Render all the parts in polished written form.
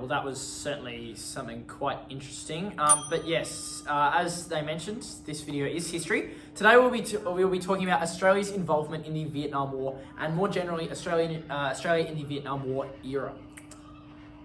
well, that was certainly something quite interesting. But yes, as they mentioned, this video is history. Today we'll be talking about Australia's involvement in the Vietnam War and more generally Australia in the Vietnam War era.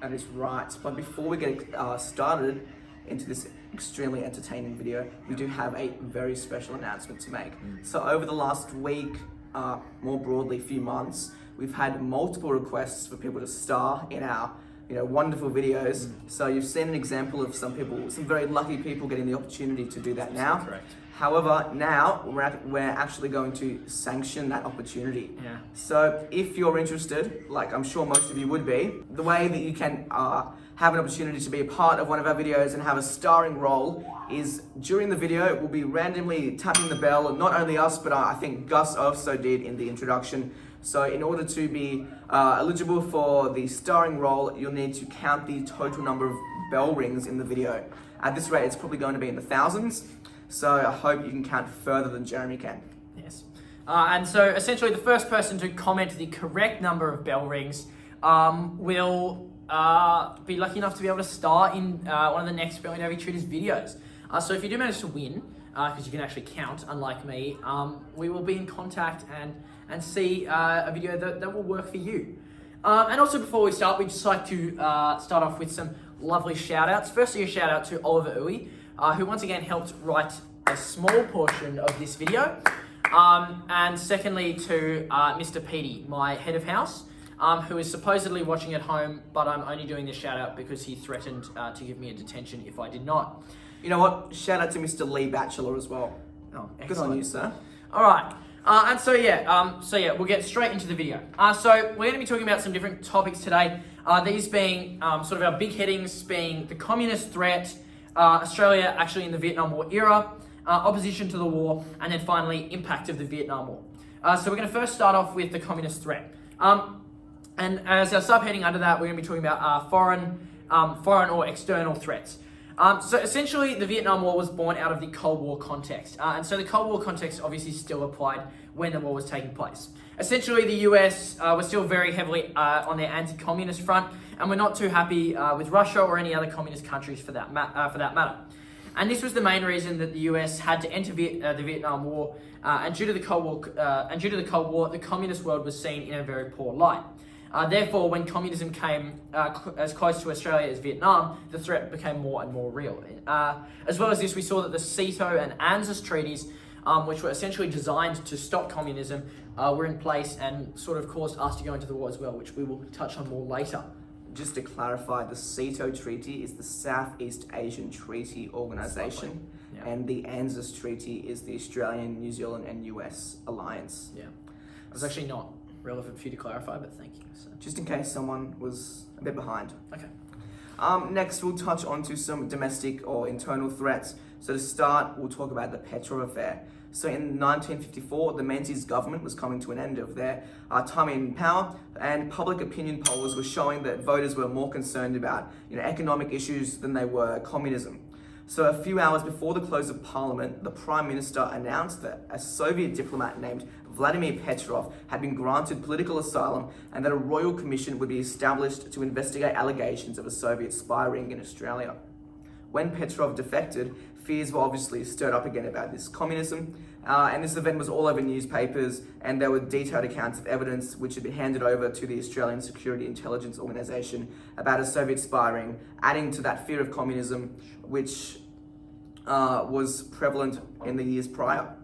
That is right. But before we get started into this extremely entertaining video, we do have a very special announcement to make. So over the last week, more broadly, few months, we've had multiple requests for people to star in our wonderful videos. So you've seen an example of some very lucky people getting the opportunity to do that now. Correct. However, now we're actually going to sanction that opportunity. Yeah. So if you're interested, like I'm sure most of you would be, the way that you can have an opportunity to be a part of one of our videos and have a starring role is during the video, we'll be randomly tapping the bell, not only us, but I think Gus also did in the introduction. So in order to be eligible for the starring role, you'll need to count the total number of bell rings in the video. At this rate, it's probably going to be in the thousands. So I hope you can count further than Jeremy can. Yes. And so essentially the first person to comment the correct number of bell rings will be lucky enough to be able to star in one of the next Spelling Navy Tutors videos. So if you do manage to win, because you can actually count, unlike me, we will be in contact and see a video that will work for you. And also before we start, we'd just like to start off with some lovely shout outs. Firstly, a shout out to Oliver Uy, who once again helped write a small portion of this video. And secondly to Mr. Petey, my head of house, who is supposedly watching at home, but I'm only doing this shout out because he threatened to give me a detention if I did not. You know what? Shout out to Mr. Lee Batchelor as well. Oh, good on you, sir. All right. And so yeah, we'll get straight into the video. So we're going to be talking about some different topics today. These being sort of our big headings, being the communist threat, Australia actually in the Vietnam War era, opposition to the war, and then finally impact of the Vietnam War. So we're going to first start off with the communist threat. And as our subheading under that, we're going to be talking about foreign or external threats. So essentially, the Vietnam War was born out of the Cold War context. And so the Cold War context obviously still applied when the war was taking place. Essentially, the US was still very heavily on their anti-communist front, and we're not too happy with Russia or any other communist countries for that matter. And this was the main reason that the US had to enter the Vietnam War, and due to the Cold War, the communist world was seen in a very poor light. Therefore, when communism came as close to Australia as Vietnam, the threat became more and more real. As well as this, we saw that the SEATO and ANZUS treaties, which were essentially designed to stop communism, were in place and sort of caused us to go into the war as well, which we will touch on more later. Just to clarify, the SEATO Treaty is the Southeast Asian Treaty Organisation, Yeah. and the ANZUS Treaty is the Australian, New Zealand and US Alliance. Yeah, it was actually not relevant for you to clarify, but thank you. So. Just in case someone was a bit behind. Okay. Next, we'll touch on to some domestic or internal threats. So to start, we'll talk about the Petrov affair. So in 1954, the Menzies government was coming to an end of their time in power, and public opinion polls were showing that voters were more concerned about economic issues than they were communism. So a few hours before the close of Parliament, the Prime Minister announced that a Soviet diplomat named Vladimir Petrov had been granted political asylum and that a royal commission would be established to investigate allegations of a Soviet spy ring in Australia. When Petrov defected, fears were obviously stirred up again about this communism, and this event was all over newspapers, and there were detailed accounts of evidence which had been handed over to the Australian Security Intelligence Organisation about a Soviet spy ring, adding to that fear of communism, which was prevalent in the years prior.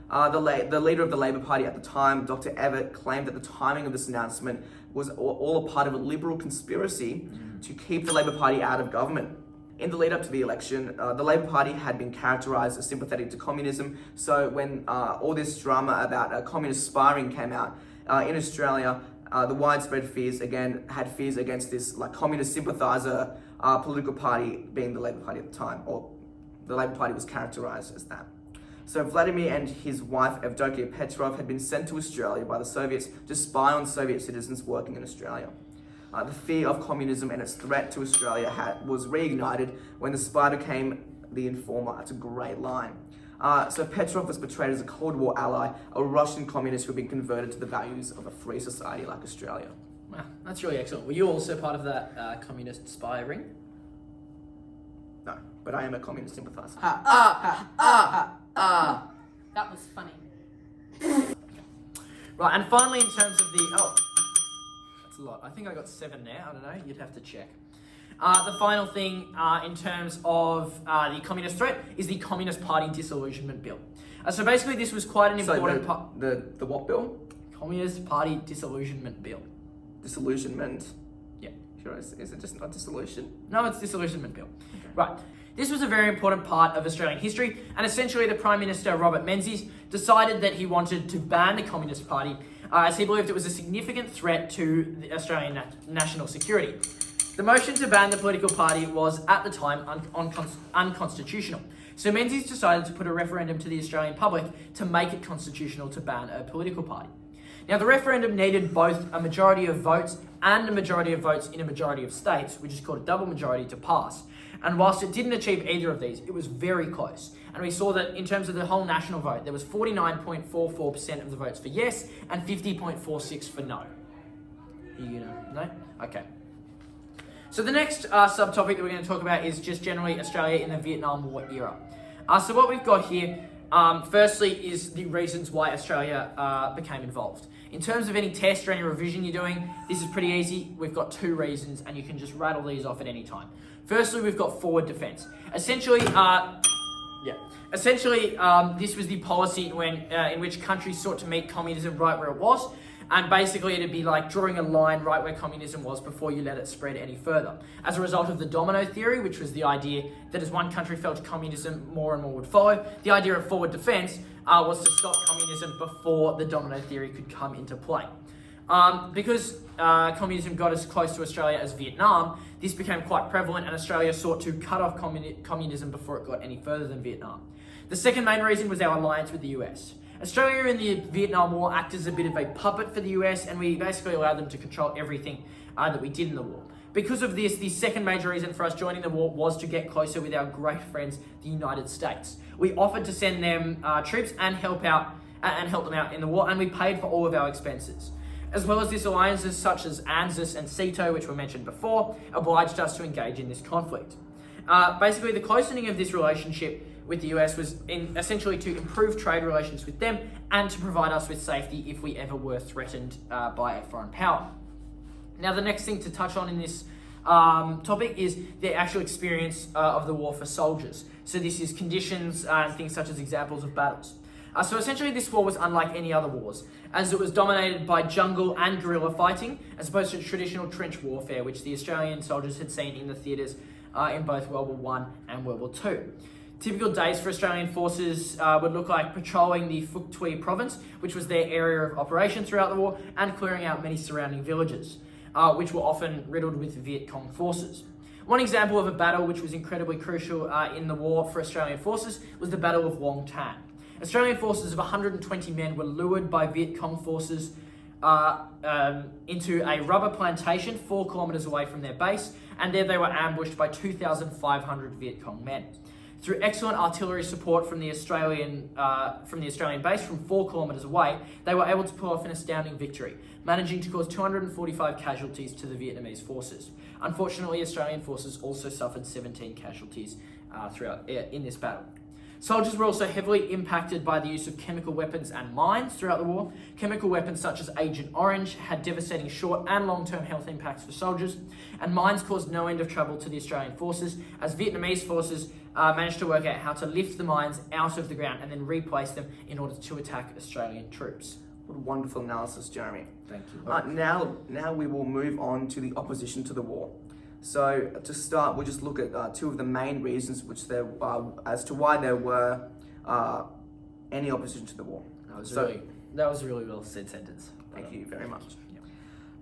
The leader of the Labor Party at the time, Dr. Evatt, claimed that the timing of this announcement was all a part of a liberal conspiracy to keep the Labor Party out of government. In the lead up to the election, the Labor Party had been characterised as sympathetic to communism, so when all this drama about a communist spy ring came out in Australia, the widespread fears against this communist sympathiser political party, being the Labor Party at the time, or the Labor Party was characterised as that. So Vladimir and his wife Evdokia Petrov had been sent to Australia by the Soviets to spy on Soviet citizens working in Australia. The fear of communism and its threat to Australia was reignited when the spy became the informer. That's a great line. So Petrov was portrayed as a Cold War ally, a Russian communist who had been converted to the values of a free society like Australia. Wow, that's really excellent. Were you also part of that communist spy ring? No, but I am a communist sympathiser. That was funny. Right, and finally, in terms of the that's a lot. I think I got 7 there. I don't know. You'd have to check. The final thing in terms of the communist threat is the Communist Party Disillusionment Bill. So basically, this was quite an important part. The what bill? Communist Party Disillusionment Bill. Disillusionment. Yeah. Sure, is it just not dissolution? No, it's Disillusionment Bill. Okay. Right. This was a very important part of Australian history, and essentially the Prime Minister, Robert Menzies, decided that he wanted to ban the Communist Party as he believed it was a significant threat to the Australian national security. The motion to ban the political party was, at the time, unconstitutional. So Menzies decided to put a referendum to the Australian public to make it constitutional to ban a political party. Now, the referendum needed both a majority of votes and a majority of votes in a majority of states, which is called a double majority, to pass. And whilst it didn't achieve either of these, it was very close. And we saw that in terms of the whole national vote, there was 49.44% of the votes for yes and 50.46% for no. You know, no? Okay. So the next subtopic that we're going to talk about is just generally Australia in the Vietnam War era. So what we've got here, firstly, is the reasons why Australia became involved. In terms of any test or any revision you're doing, this is pretty easy. We've got 2 reasons, and you can just rattle these off at any time. Firstly, we've got forward defence. Essentially, this was the policy in which countries sought to meet communism right where it was. And basically, it'd be like drawing a line right where communism was before you let it spread any further. As a result of the domino theory, which was the idea that as one country fell to communism, more and more would follow, the idea of forward defence was to stop communism before the domino theory could come into play. Because communism got as close to Australia as Vietnam, this became quite prevalent, and Australia sought to cut off communism before it got any further than Vietnam. The second main reason was our alliance with the US. Australia in the Vietnam War acted as a bit of a puppet for the US, and we basically allowed them to control everything that we did in the war. Because of this, the second major reason for us joining the war was to get closer with our great friends, the United States. We offered to send them troops and help them out in the war, and we paid for all of our expenses. As well as this, alliances such as ANZUS and SEATO, which were mentioned before, obliged us to engage in this conflict. Basically, the closening of this relationship with the US was essentially to improve trade relations with them and to provide us with safety if we ever were threatened by a foreign power. Now, the next thing to touch on in this topic is the actual experience of the war for soldiers. So this is conditions and things such as examples of battles. So essentially this war was unlike any other wars, as it was dominated by jungle and guerrilla fighting, as opposed to traditional trench warfare, which the Australian soldiers had seen in the theatres in both World War I and World War II. Typical days for Australian forces would look like patrolling the Phuoc Tuy province, which was their area of operation throughout the war, and clearing out many surrounding villages, which were often riddled with Viet Cong forces. One example of a battle which was incredibly crucial in the war for Australian forces was the Battle of Long Tan. Australian forces of 120 men were lured by Viet Cong forces into a rubber plantation 4 kilometres away from their base, and there they were ambushed by 2,500 Viet Cong men. Through excellent artillery support from the Australian base from 4 kilometres away, they were able to pull off an astounding victory, managing to cause 245 casualties to the Vietnamese forces. Unfortunately, Australian forces also suffered 17 casualties in this battle. Soldiers were also heavily impacted by the use of chemical weapons and mines throughout the war. Chemical weapons such as Agent Orange had devastating short and long-term health impacts for soldiers, and mines caused no end of trouble to the Australian forces, as Vietnamese forces managed to work out how to lift the mines out of the ground and then replace them in order to attack Australian troops. What a wonderful analysis, Jeremy. Thank you. Now we will move on to the opposition to the war. So to start, we'll just look at 2 of the main reasons as to why there were any opposition to the war. That was a really well said sentence. Thank you very much.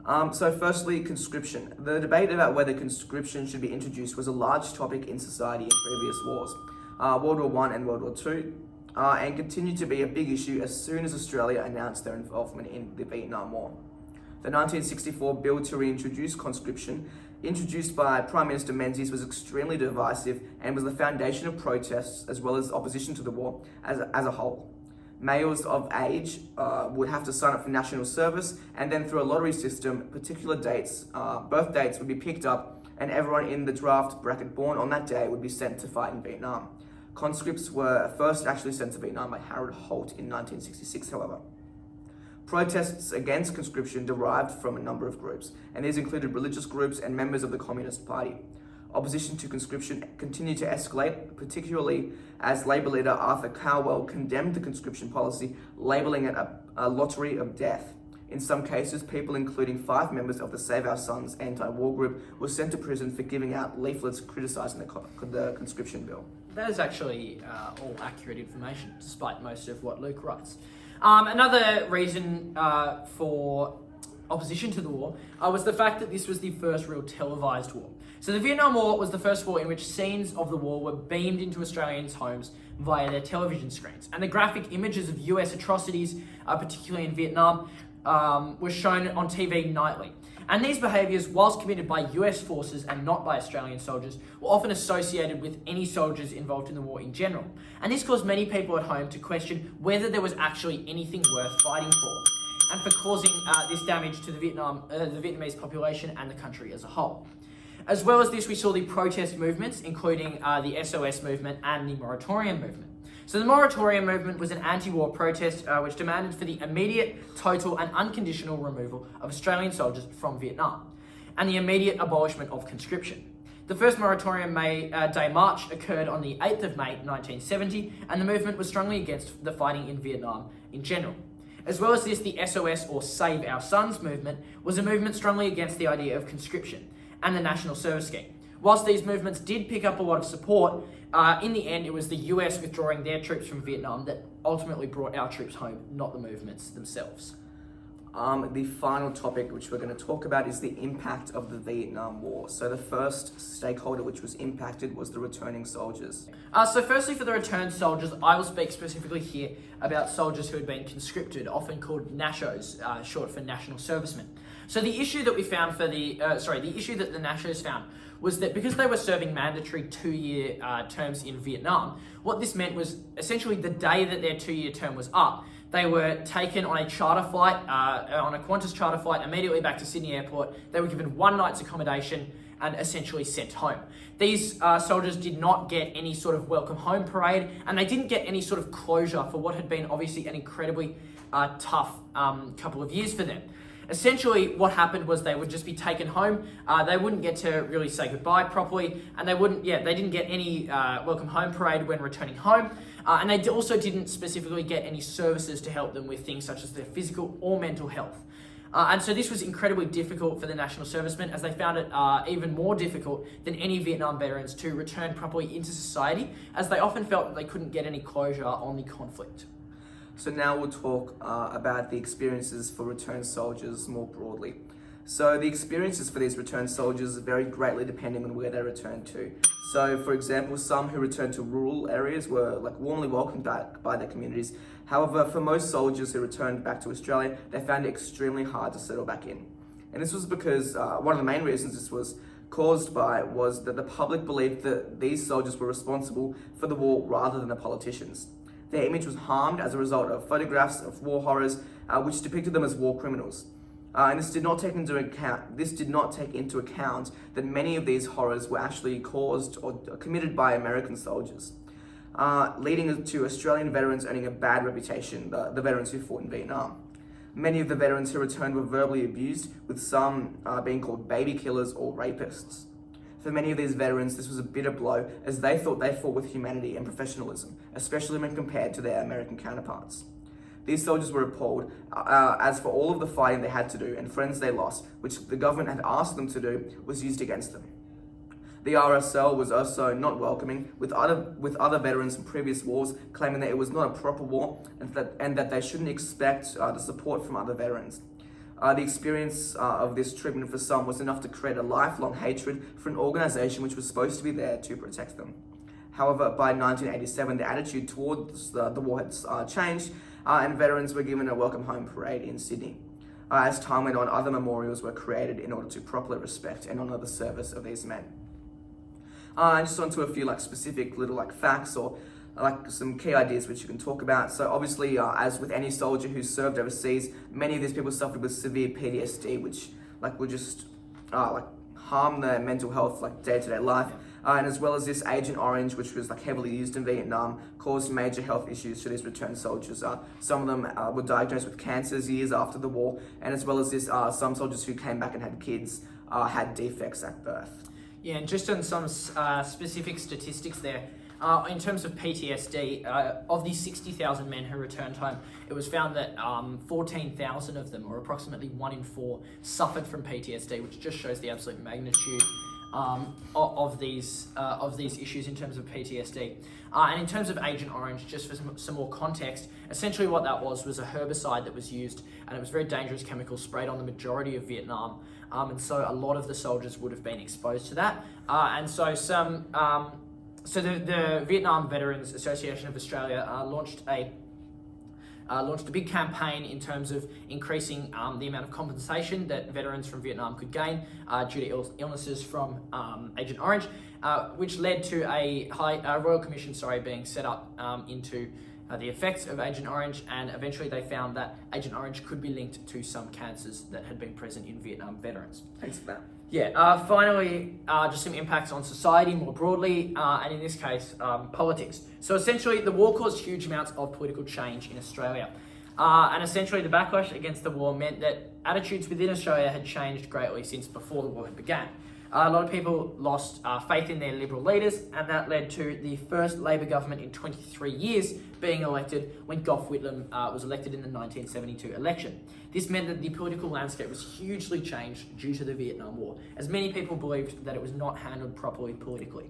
Yeah. So firstly, conscription. The debate about whether conscription should be introduced was a large topic in society in previous wars, World War I and World War II, and continued to be a big issue as soon as Australia announced their involvement in the Vietnam War. The 1964 bill to reintroduce conscription, introduced by Prime Minister Menzies, was extremely divisive and was the foundation of protests as well as opposition to the war as a whole. Males of age would have to sign up for national service, and then through a lottery system, particular dates, birth dates would be picked up, and everyone in the draft bracket born on that day would be sent to fight in Vietnam. Conscripts were first actually sent to Vietnam by Harold Holt in 1966, however. Protests against conscription derived from a number of groups, and these included religious groups and members of the Communist Party. Opposition to conscription continued to escalate, particularly as Labour leader Arthur Cowell condemned the conscription policy, labelling it a lottery of death. In some cases, people including 5 members of the Save Our Sons anti-war group were sent to prison for giving out leaflets criticising the conscription bill. That is actually all accurate information, despite most of what Luke writes. Another reason for opposition to the war was the fact that this was the first real televised war. So the Vietnam War was the first war in which scenes of the war were beamed into Australians' homes via their television screens. And the graphic images of US atrocities, particularly in Vietnam, were shown on TV nightly. And these behaviours, whilst committed by US forces and not by Australian soldiers, were often associated with any soldiers involved in the war in general. And this caused many people at home to question whether there was actually anything worth fighting for, and for causing this damage to the Vietnamese population and the country as a whole. As well as this, we saw the protest movements, including the SOS movement and the moratorium movement. So the moratorium movement was an anti-war protest which demanded for the immediate, total and unconditional removal of Australian soldiers from Vietnam and the immediate abolishment of conscription. The first Moratorium Day March occurred on the 8th of May 1970, and the movement was strongly against the fighting in Vietnam in general. As well as this, the SOS or Save Our Sons movement was a movement strongly against the idea of conscription and the National Service Scheme. Whilst these movements did pick up a lot of support, in the end it was the US withdrawing their troops from Vietnam that ultimately brought our troops home, not the movements themselves. The final topic which we're going to talk about is the impact of the Vietnam War. So the first stakeholder which was impacted was the returning soldiers. So firstly, for the returned soldiers, I will speak specifically here about soldiers who had been conscripted, often called NASHOs, short for National Servicemen. So the issue that we found for the issue that the NASHOs found was that because they were serving mandatory 2-year terms in Vietnam, what this meant was essentially the day that their 2-year term was up, they were taken on a charter flight, on a Qantas charter flight, immediately back to Sydney Airport. They were given 1 night's accommodation and essentially sent home. These soldiers did not get any sort of welcome home parade, and they didn't get any sort of closure for what had been obviously an incredibly tough couple of years for them. Essentially, what happened was they would just be taken home. They wouldn't get to really say goodbye properly, and they didn't get any welcome home parade when returning home. And they also didn't specifically get any services to help them with things such as their physical or mental health. And so this was incredibly difficult for the National Servicemen, as they found it even more difficult than any Vietnam veterans to return properly into society, as they often felt that they couldn't get any closure on the conflict. So now we'll talk about the experiences for returned soldiers more broadly. So the experiences for these returned soldiers vary greatly depending on where they returned to. So for example, some who returned to rural areas were warmly welcomed back by their communities. However, for most soldiers who returned back to Australia, they found it extremely hard to settle back in. And this was because one of the main reasons this was caused by was that the public believed that these soldiers were responsible for the war rather than the politicians. Their image was harmed as a result of photographs of war horrors, which depicted them as war criminals. And this did not take into account that many of these horrors were actually caused or committed by American soldiers, leading to Australian veterans earning a bad reputation, the veterans who fought in Vietnam. Many of the veterans who returned were verbally abused, with some being called baby killers or rapists. For many of these veterans, this was a bitter blow, as they thought they fought with humanity and professionalism, especially when compared to their American counterparts. These soldiers were appalled, as for all of the fighting they had to do and friends they lost, which the government had asked them to do, was used against them. The RSL was also not welcoming, with other veterans from previous wars claiming that it was not a proper war and that they shouldn't expect the support from other veterans. The experience of this treatment for some was enough to create a lifelong hatred for an organisation which was supposed to be there to protect them. However, by 1987, the attitude towards the war had changed, and veterans were given a welcome home parade in Sydney. As time went on, other memorials were created in order to properly respect and honour the service of these men. And just onto a few specific little facts or like some key ideas which you can talk about. So obviously, as with any soldier who served overseas, many of these people suffered with severe PTSD, which would just harm their mental health, day-to-day life. And as well as this Agent Orange, which was heavily used in Vietnam, caused major health issues to these returned soldiers. Some of them were diagnosed with cancers years after the war, and as well as this, some soldiers who came back and had kids had defects at birth. Yeah, and just on some specific statistics there, in terms of PTSD, of the 60,000 men who returned home, it was found that 14,000 of them, or approximately 1 in 4, suffered from PTSD, which just shows the absolute magnitude of these issues in terms of PTSD. And in terms of Agent Orange, just for some more context, essentially what that was a herbicide that was used, and it was a very dangerous chemical sprayed on the majority of Vietnam. And so a lot of the soldiers would have been exposed to that. And so the Vietnam Veterans Association of Australia launched a big campaign in terms of increasing the amount of compensation that veterans from Vietnam could gain due to illnesses from Agent Orange, which led to a Royal Commission being set up into the effects of Agent Orange, and eventually they found that Agent Orange could be linked to some cancers that had been present in Vietnam veterans. Thanks for that. Yeah, finally, just some impacts on society more broadly, and in this case, politics. So essentially, the war caused huge amounts of political change in Australia. And essentially, the backlash against the war meant that attitudes within Australia had changed greatly since before the war had begun. A lot of people lost faith in their Liberal leaders, and that led to the first Labor government in 23 years being elected when Gough Whitlam was elected in the 1972 election. This meant that the political landscape was hugely changed due to the Vietnam War, as many people believed that it was not handled properly politically.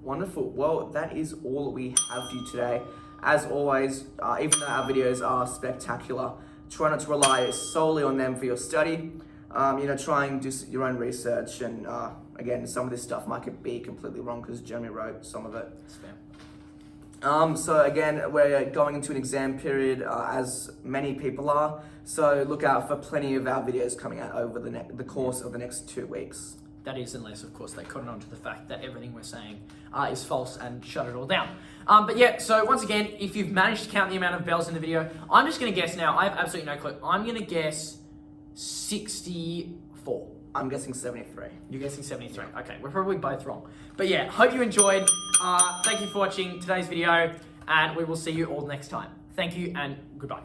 Wonderful. Well, that is all we have for you today. As always, even though our videos are spectacular, try not to rely solely on them for your study. Try and do your own research, and again, some of this stuff might be completely wrong because Jeremy wrote some of it. So again, we're going into an exam period, as many people are. So look out for plenty of our videos coming out over the course of the next 2 weeks. That is, unless, of course, they cotton on to the fact that everything we're saying is false and shut it all down. But yeah, so once again, if you've managed to count the amount of bells in the video, I'm just going to guess now. I have absolutely no clue. I'm going to guess 64. I'm guessing 73. You're guessing 73. Okay, we're probably both wrong. But yeah, hope you enjoyed. Thank you for watching today's video, and we will see you all next time. Thank you and goodbye.